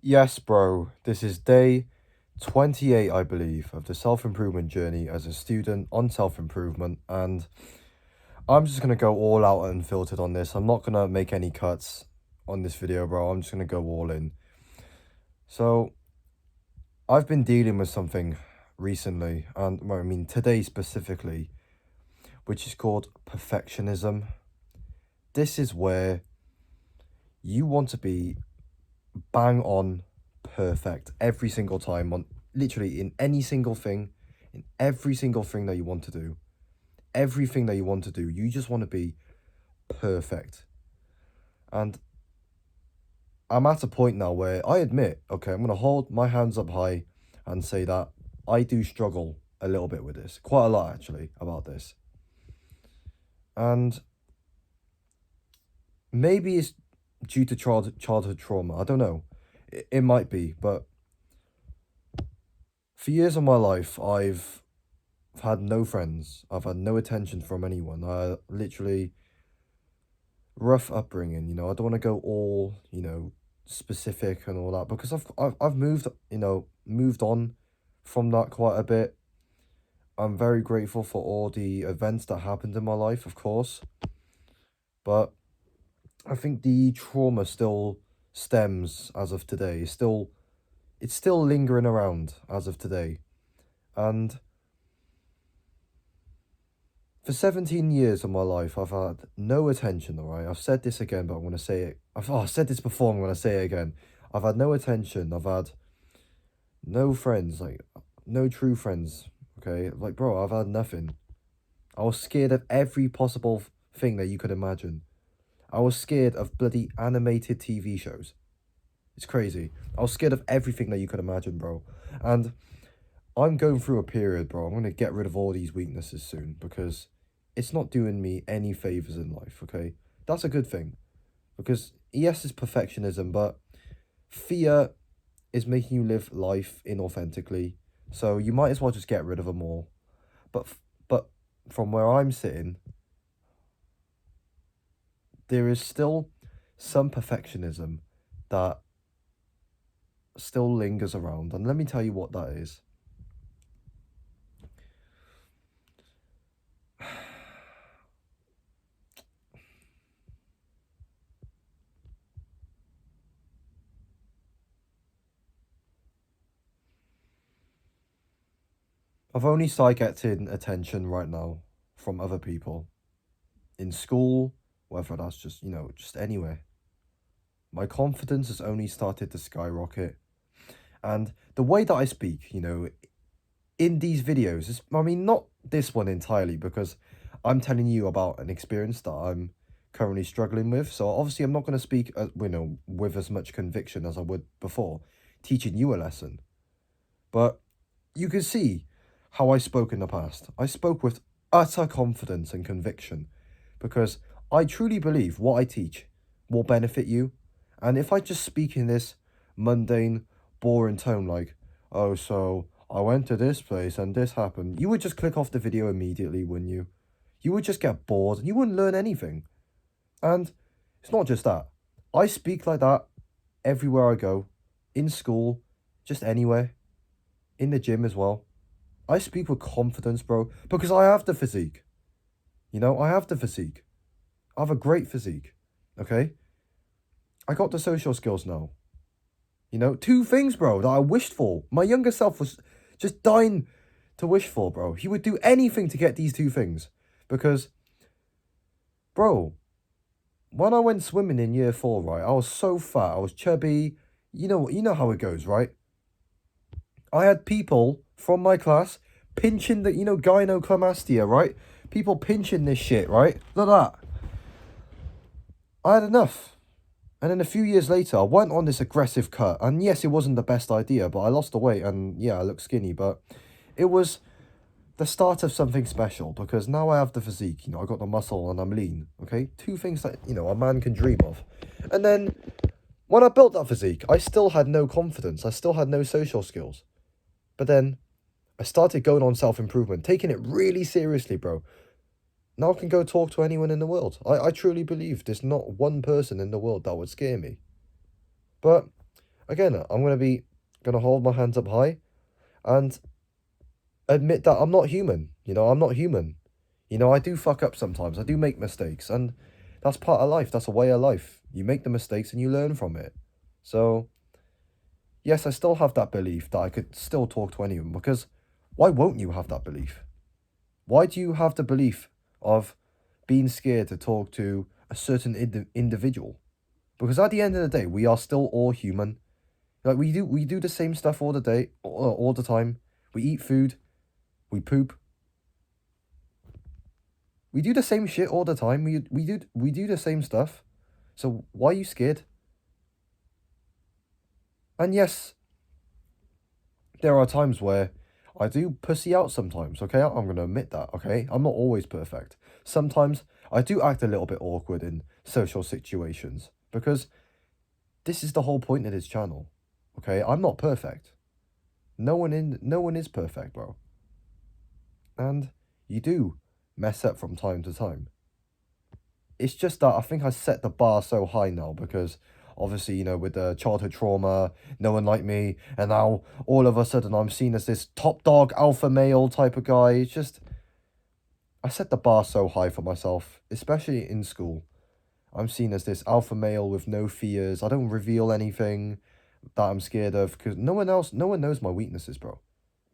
Yes, bro, this is day 28, I believe, of the self improvement journey as a student on self improvement. And I'm just going to go all out and unfiltered on this. I'm not going to make any cuts on this video, bro. I'm just going to go all in. So, I've been dealing with something recently, and well, I mean, today specifically, which is called perfectionism. This is where you want to be bang on perfect every single time on literally in any single thing, in every single thing that you want to do, everything that you want to do. You just want to be perfect. And I'm at a point now where I admit, okay, I'm going to hold my hands up high and say that I do struggle a little bit with this, quite a lot actually, about this. And maybe it's due to childhood trauma. I don't know. It might be, but for years of my life, I've had no friends. I've had no attention from anyone. I literally rough upbringing. I don't want to go all specific and all that because I've moved moved on from that quite a bit. I'm very grateful for all the events that happened in my life, of course, but I think the trauma still stems as of today. It's still lingering around as of today, and for 17 years of my life, I've had no attention, all right? I've said this again, but I'm going to say it. I've said this before, I'm going to say it again. I've had no attention. I've had no friends, like, no true friends, okay? Like, bro, I've had nothing. I was scared of every possible thing that you could imagine. I was scared of bloody animated TV shows. It's crazy. I was scared of everything that you could imagine, bro. And I'm going through a period, bro. I'm going to get rid of all these weaknesses soon because it's not doing me any favors in life, okay? That's a good thing because, yes, it's perfectionism, but fear is making you live life inauthentically. So you might as well just get rid of them all. But from where I'm sitting, there is still some perfectionism that still lingers around. And let me tell you what that is. I've only started getting attention right now from other people in school, whether that's just anywhere. My confidence has only started to skyrocket. And the way that I speak, in these videos, I mean, not this one entirely, because I'm telling you about an experience that I'm currently struggling with. So obviously, I'm not going to speak, with as much conviction as I would before, teaching you a lesson. But you can see how I spoke in the past. I spoke with utter confidence and conviction because I truly believe what I teach will benefit you. And if I just speak in this mundane, boring tone like, oh, so I went to this place and this happened, you would just click off the video immediately, wouldn't you? You would just get bored and you wouldn't learn anything. And it's not just that. I speak like that everywhere I go, in school, just anywhere, in the gym as well. I speak with confidence, bro, because I have the physique. I have the physique. I have a great physique, okay? I got the social skills now. Two things, bro, that I wished for. My younger self was just dying to wish for, bro. He would do anything to get these two things. Because, bro, when I went swimming in year 4, right, I was so fat, I was chubby. You know how it goes, right? I had people from my class pinching the, gynecomastia, right? People pinching this shit, right? Look at that. I had enough. And then a few years later, I went on this aggressive cut. And yes, it wasn't the best idea, but I lost the weight and yeah, I look skinny. But it was the start of something special because now I have the physique. I got the muscle and I'm lean, okay? Two things that, a man can dream of. And then when I built that physique, I still had no confidence. I still had no social skills. But then I started going on self-improvement, taking it really seriously, bro. Now I can go talk to anyone in the world. I truly believe there's not one person in the world that would scare me. But Again, I'm gonna hold my hands up high and admit that I'm not human. I'm not human. I do fuck up sometimes. I do make mistakes, and that's part of life. That's a way of life. You make the mistakes and you learn from it. So, yes, I still have that belief that I could still talk to anyone, because why won't you have that belief? Why do you have the belief of being scared to talk to a certain individual? Because at the end of the day, we are still all human. Like we do the same stuff all the day, all the time. We eat food, we poop. We do the same shit all the time. We do the same stuff. So why are you scared? And yes, there are times where I do pussy out sometimes, okay? I'm going to admit that, okay? I'm not always perfect. Sometimes I do act a little bit awkward in social situations, because this is the whole point of this channel, okay? I'm not perfect. No one is perfect, bro. And you do mess up from time to time. It's just that I think I set the bar so high now, because obviously, with the childhood trauma, no one liked me, and now all of a sudden I'm seen as this top dog alpha male type of guy. It's just, I set the bar so high for myself, especially in school. I'm seen as this alpha male with no fears. I don't reveal anything that I'm scared of, because no one knows my weaknesses, bro.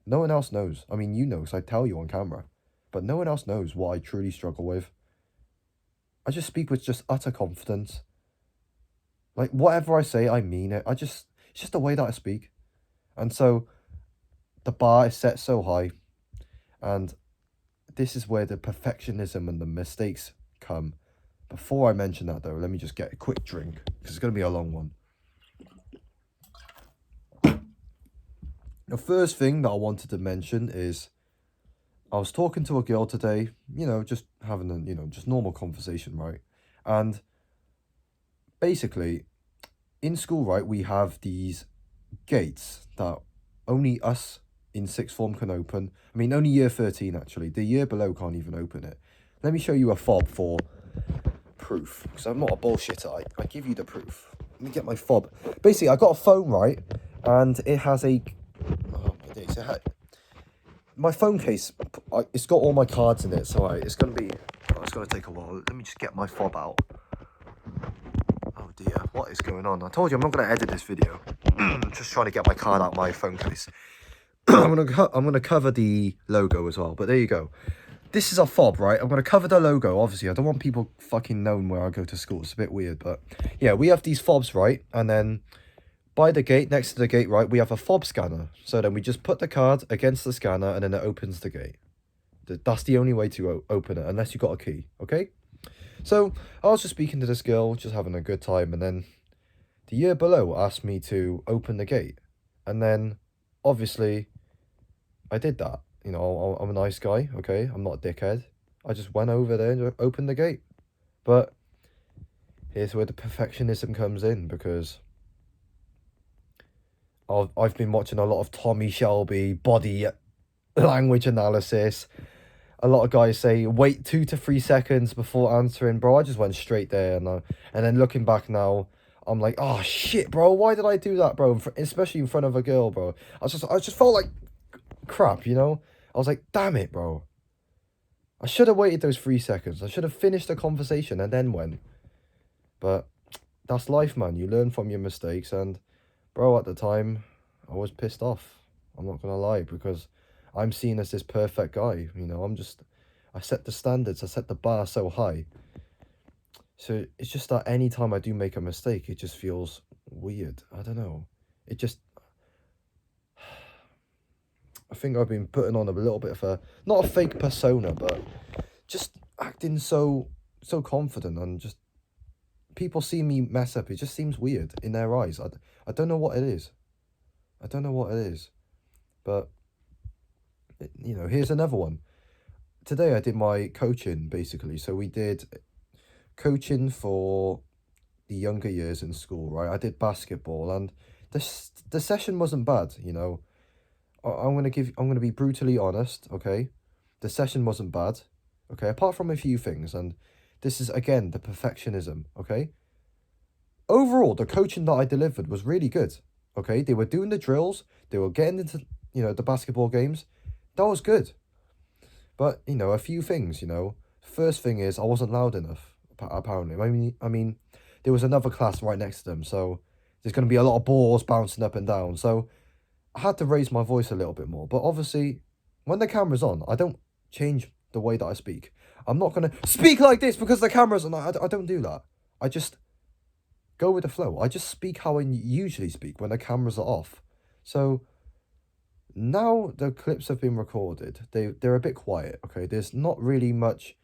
No one else knows. I mean, you know, because I tell you on camera, but no one else knows what I truly struggle with. I just speak with just utter confidence. Like, whatever I say, I mean it. It's just the way that I speak. And so, the bar is set so high. And this is where the perfectionism and the mistakes come. Before I mention that, though, let me just get a quick drink, because it's going to be a long one. The first thing that I wanted to mention is, I was talking to a girl today, just having a, just normal conversation, right? And basically, in school, right, we have these gates that only us in sixth form can open. I mean, only year 13, actually. The year below can't even open it. Let me show you a fob for proof, because I'm not a bullshitter. I give you the proof. Let me get my fob. Basically, I got a phone, right, and it has a... Oh, my days. My phone case, it's got all my cards in it, so it's going to be... Oh, it's going to take a while. Let me just get my fob out. Oh dear, what is going on? I told you I'm not going to edit this video. I'm just trying to get my card out my phone case. I'm gonna cover the logo as well, but there you go. This is a fob, right? I'm gonna cover the logo, obviously. I don't want people fucking knowing where I go to school. It's a bit weird, but yeah, we have these fobs, right? And then by the gate, next to the gate, right, we have a fob scanner. So then we just put the card against the scanner, and then it opens the gate. That's the only way to open it, unless you got a key, okay? So I was just speaking to this girl, just having a good time, and then the year below asked me to open the gate. And then, obviously, I did that. I'm a nice guy, okay? I'm not a dickhead. I just went over there and opened the gate. But here's where the perfectionism comes in, because I've been watching a lot of Tommy Shelby body language analysis. A lot of guys say wait 2 to 3 seconds before answering. Bro, I just went straight there, and then looking back now, I'm like, oh shit, bro, why did I do that, bro? Especially in front of a girl, bro. I just felt like crap, I was like, damn it, bro. I should have waited those 3 seconds. I should have finished the conversation and then went. But that's life, man. You learn from your mistakes. And, bro, at the time, I was pissed off. I'm not going to lie, because I'm seen as this perfect guy. I set the standards. I set the bar so high. So it's just that anytime I do make a mistake, it just feels weird. I don't know. I think I've been putting on a little bit of not a fake persona, but just acting so confident, and just people see me mess up. It just seems weird in their eyes. I don't know what it is. I don't know what it is. But, here's another one. Today I did my coaching, basically. So we did coaching for the younger years in school, right? I did basketball, and the session wasn't bad, I'm gonna be brutally honest, okay? The session wasn't bad, okay? Apart from a few things, and this is again the perfectionism, okay? Overall, the coaching that I delivered was really good. Okay, they were doing the drills, they were getting into, the basketball games. That was good. But, a few things, First thing is I wasn't loud enough, apparently. I mean, there was another class right next to them, so there's going to be a lot of balls bouncing up and down. So I had to raise my voice a little bit more. But obviously, when the camera's on, I don't change the way that I speak. I'm not going to speak like this because the camera's on. I don't do that. I just go with the flow. I just speak how I usually speak when the cameras are off. So now the clips have been recorded. They're a bit quiet, okay? There's not really much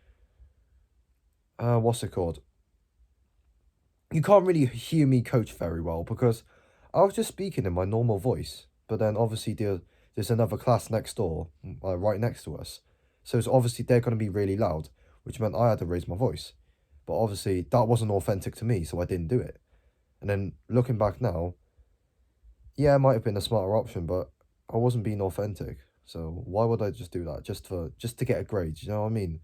what's it called? You can't really hear me coach very well because I was just speaking in my normal voice. But then obviously there's another class next door, right next to us. So it's obviously they're going to be really loud, which meant I had to raise my voice. But obviously that wasn't authentic to me, so I didn't do it. And then looking back now, yeah, it might have been a smarter option, but I wasn't being authentic. So why would I just do that? Just to get a grade, you know what I mean?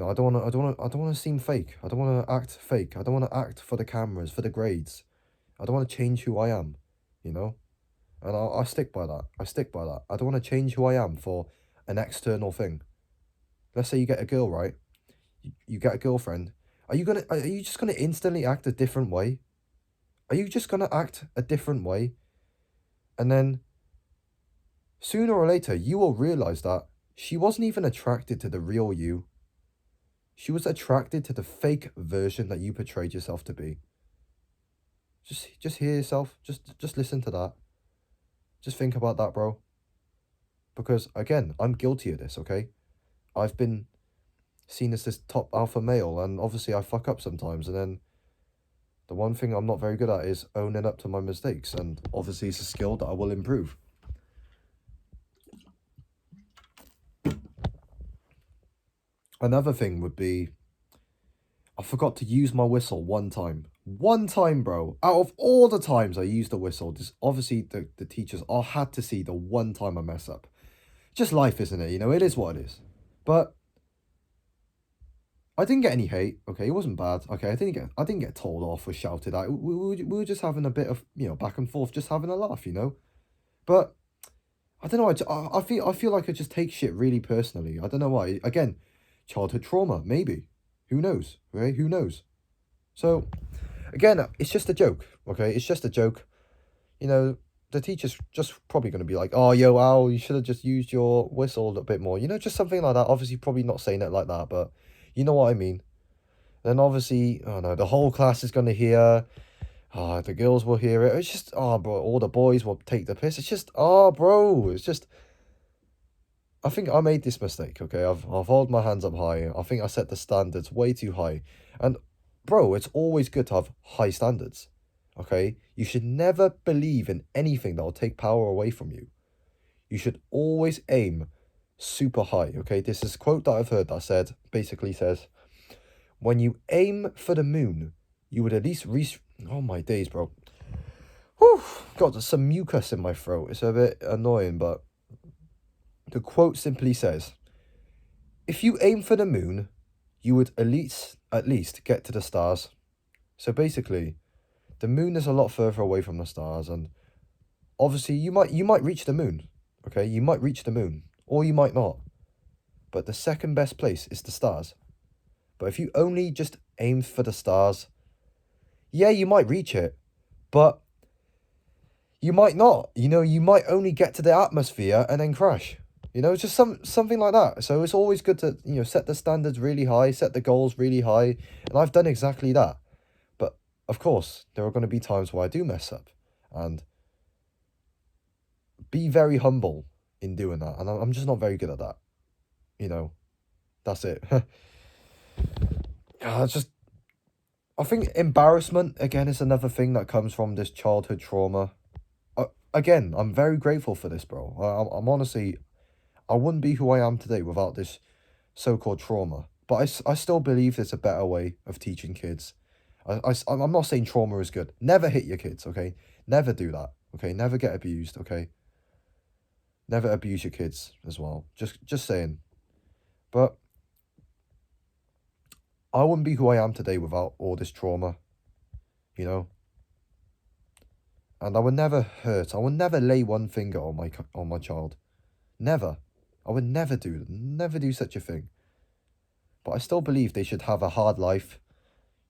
I don't wanna seem fake. I don't wanna act fake. I don't wanna act for the cameras, for the grades. I don't wanna change who I am, you know? And I stick by that. I stick by that. I don't wanna change who I am for an external thing. Let's say you get a girl, right? You get a girlfriend. Are you just gonna instantly act a different way? Are you just gonna act a different way? And then sooner or later you will realize that she wasn't even attracted to the real you. She was attracted to the fake version that you portrayed yourself to be. Just hear yourself. Just listen to that. Just think about that, bro. Because again, I'm guilty of this, okay? I've been seen as this top alpha male, and obviously I fuck up sometimes, and then the one thing I'm not very good at is owning up to my mistakes, and obviously it's a skill that I will improve. Another thing would be I forgot to use my whistle one time. One time, bro. Out of all the times I used the whistle, just obviously the teachers all had to see the one time I mess up. Just life, isn't it? It is what it is. But I didn't get any hate. Okay, it wasn't bad. Okay, I didn't get told off or shouted at. We were just having a bit of back and forth, just having a laugh. But I don't know. I feel like I just take shit really personally. I don't know why. Again, childhood trauma, maybe. Who knows? Right? Who knows? So again, it's just a joke. Okay, it's just a joke. The teacher's just probably going to be like, "Oh, yo, Al, you should have just used your whistle a little bit more." Just something like that. Obviously, probably not saying it like that, but you know what I mean. Then obviously, oh no, the whole class is going to hear. Oh, the girls will hear it. It's just, oh, bro, all the boys will take the piss. It's just, oh, bro, it's just. I think I made this mistake. Okay, I've held my hands up high. I think I set the standards way too high, and bro, it's always good to have high standards. Okay, you should never believe in anything that will take power away from you. You should always aim super high. Okay, this is a quote that I've heard that basically says, when you aim for the moon, you would at least reach. Oh my days, bro. Whew, got some mucus in my throat. It's a bit annoying, but the quote simply says, if you aim for the moon, you would at least get to the stars. So basically, the moon is a lot further away from the stars, and obviously you might reach the moon. Okay, you might reach the moon, or you might not. But the second best place is the stars. But if you only just aim for the stars, yeah, you might reach it, but you might not. You might only get to the atmosphere and then crash. It's just something like that. So it's always good to set the standards really high, set the goals really high, and I've done exactly that. But of course, there are going to be times where I do mess up, and be very humble in doing that. And I'm just not very good at that. That's it. Just I think embarrassment again is another thing that comes from this childhood trauma. Again, I'm very grateful for this, bro. I'm honestly, I wouldn't be who I am today without this so-called trauma. But I still believe there's a better way of teaching kids. I'm not saying trauma is good. Never hit your kids, okay? Never do that, okay? Never get abused, okay? Never abuse your kids as well. Just saying. But I wouldn't be who I am today without all this trauma, you know? And I would never hurt. I would never lay one finger on my child. Never. I would never do such a thing. But I still believe they should have a hard life,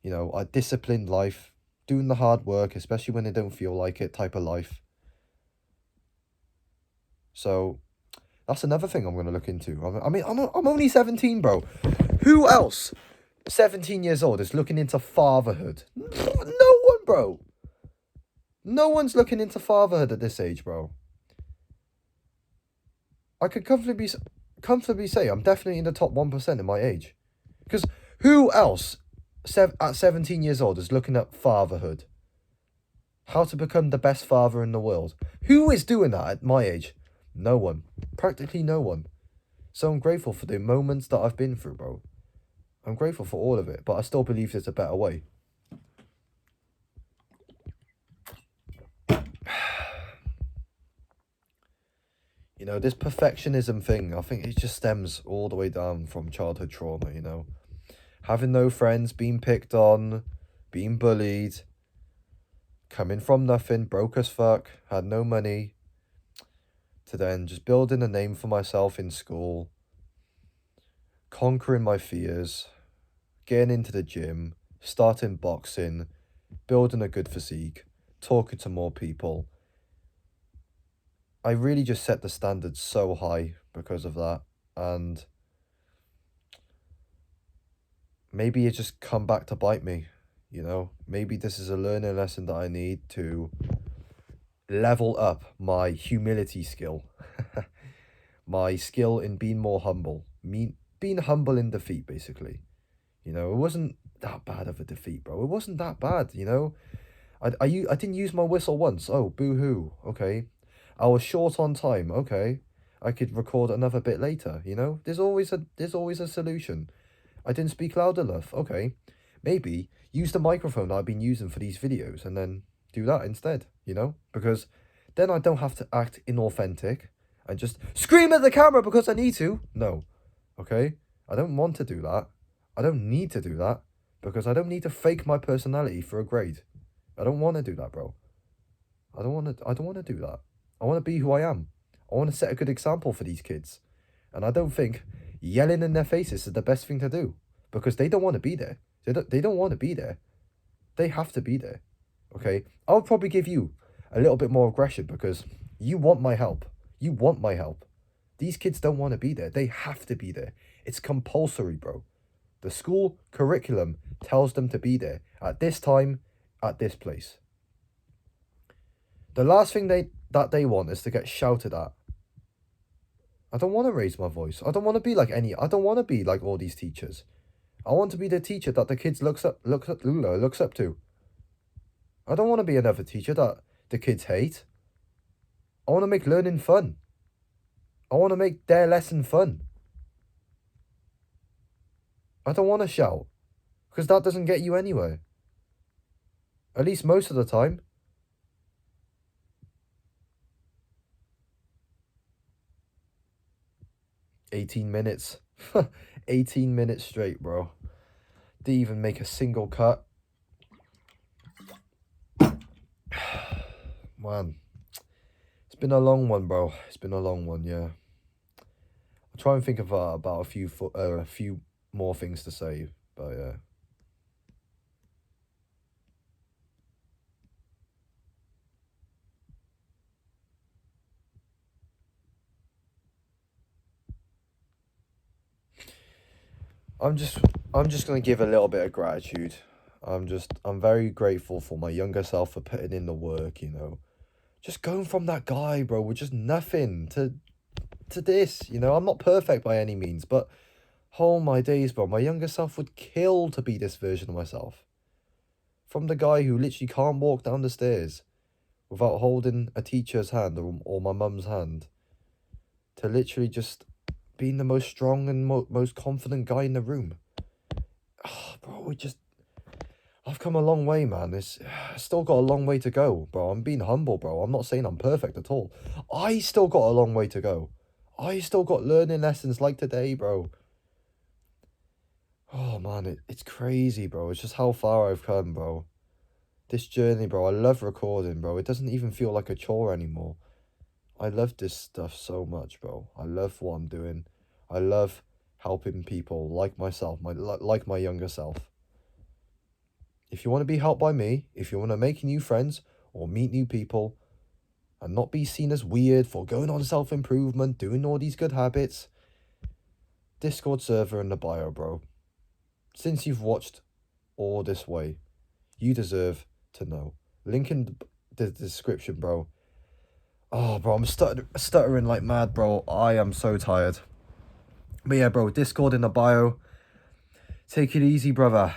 you know, a disciplined life, doing the hard work, especially when they don't feel like it type of life. So that's another thing I'm going to look into. I'm only 17, bro. Who else, 17 years old, is looking into fatherhood? No one, bro. No one's looking into fatherhood at this age, bro. I could comfortably say I'm definitely in the top 1% in my age. Because who else at 17 years old is looking at fatherhood? How to become the best father in the world? Who is doing that at my age? No one. Practically no one. So I'm grateful for the moments that I've been through, bro. I'm grateful for all of it, but I still believe there's a better way. You know, this perfectionism thing, I think it just stems all the way down from childhood trauma, you know. Having no friends, being picked on, being bullied, coming from nothing, broke as fuck, had no money, to then just building a name for myself in school, conquering my fears, getting into the gym, starting boxing, building a good physique, talking to more people. I really just set the standards so high because of that, and maybe it just come back to bite me, you know? Maybe this is a learning lesson that I need to level up my humility skill. My skill in being more humble. Being humble in defeat, basically. You know, it wasn't that bad of a defeat, bro. It wasn't that bad, you know? I didn't use my whistle once. Oh, boo-hoo. Okay. I was short on time. Okay. I could record another bit later, you know? There's always a solution. I didn't speak loud enough. Okay. Maybe use the microphone that I've been using for these videos and then do that instead, you know? Because then I don't have to act inauthentic and just scream at the camera because I need to. No. Okay? I don't want to do that. I don't need to do that because I don't need to fake my personality for a grade. I don't want to do that, bro. I don't want to do that. I want to be who I am. I want to set a good example for these kids. And I don't think yelling in their faces is the best thing to do because they don't want to be there. They don't want to be there. They have to be there. Okay? I'll probably give you a little bit more aggression because you want my help. You want my help. These kids don't want to be there. They have to be there. It's compulsory, bro. The school curriculum tells them to be there at this time, at this place. The last thing that they want is to get shouted at. I don't want to raise my voice. I don't want to be like I don't want to be like all these teachers. I want to be the teacher that the kids looks up to. I don't want to be another teacher that the kids hate. I want to make learning fun. I want to make their lesson fun. I don't want to shout because that doesn't get you anywhere. At least most of the time. 18 minutes. 18 minutes straight, bro. Didn't even make a single cut. Man. It's been a long one, bro. It's been a long one, yeah. I'll try and think of about a few more things to say, but yeah. I'm just gonna give a little bit of gratitude. I'm very grateful for my younger self for putting in the work, you know. Just going from that guy, bro, with just nothing to this, you know. I'm not perfect by any means, but oh my days, bro, my younger self would kill to be this version of myself. From the guy who literally can't walk down the stairs without holding a teacher's hand or my mum's hand, to literally just being the most strong and most confident guy in the room. Oh, bro, I've come a long way, man. It's still got a long way to go, bro. I'm being humble, bro. I'm not saying I'm perfect at all. I still got a long way to go. I still got learning lessons like today, bro. Oh, man, it's crazy, bro. It's just how far I've come, bro. This journey, bro, I love recording, bro. It doesn't even feel like a chore anymore. I love this stuff so much, bro. I love what I'm doing. I love helping people like myself, like my younger self. If you want to be helped by me, if you want to make new friends or meet new people and not be seen as weird for going on self-improvement, doing all these good habits, Discord server in the bio, bro. Since you've watched all this way, you deserve to know. Link in the description, bro. Oh, bro, I'm stuttering like mad, bro. I am so tired. But yeah, bro, Discord in the bio. Take it easy, brother.